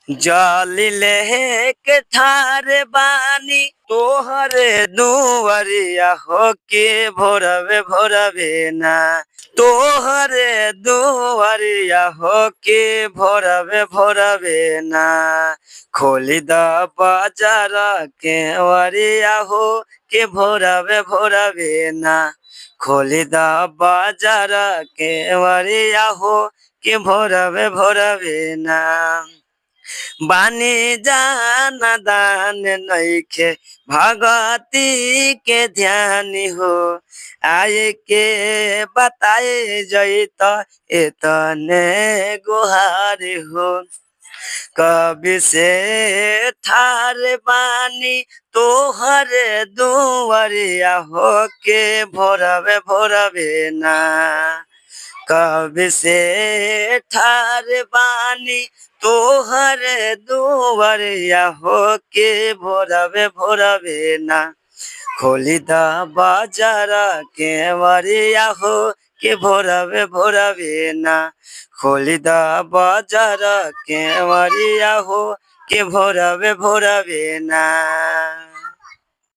जलिले के ठारे बानी तोहरे दुआरिया हो के भोरवे भोरवे ना तोहरे दुआरिया हो के भोरवे भोरवे ना खोली द बाजार के वरिया हो के भोरवे भोरवे ना खोली द बाजार के वरिया हो के भोरवे भोरवे ना बानी जाना दान नइखे भगती के ध्यान हो आए के बताए जैत एतने गुहार हो कभी से थार बानी तोहर दुआरिया हो के भोरवे भोरवे ना कब से ठार बानी तोहर दुआरिया हो के भोरवे भोरवे ना खोली द बाजार के वरिया हो के भोरवे भोरवे ना खोली द बाजार के वरिया हो के भोरवे भोरवे ना।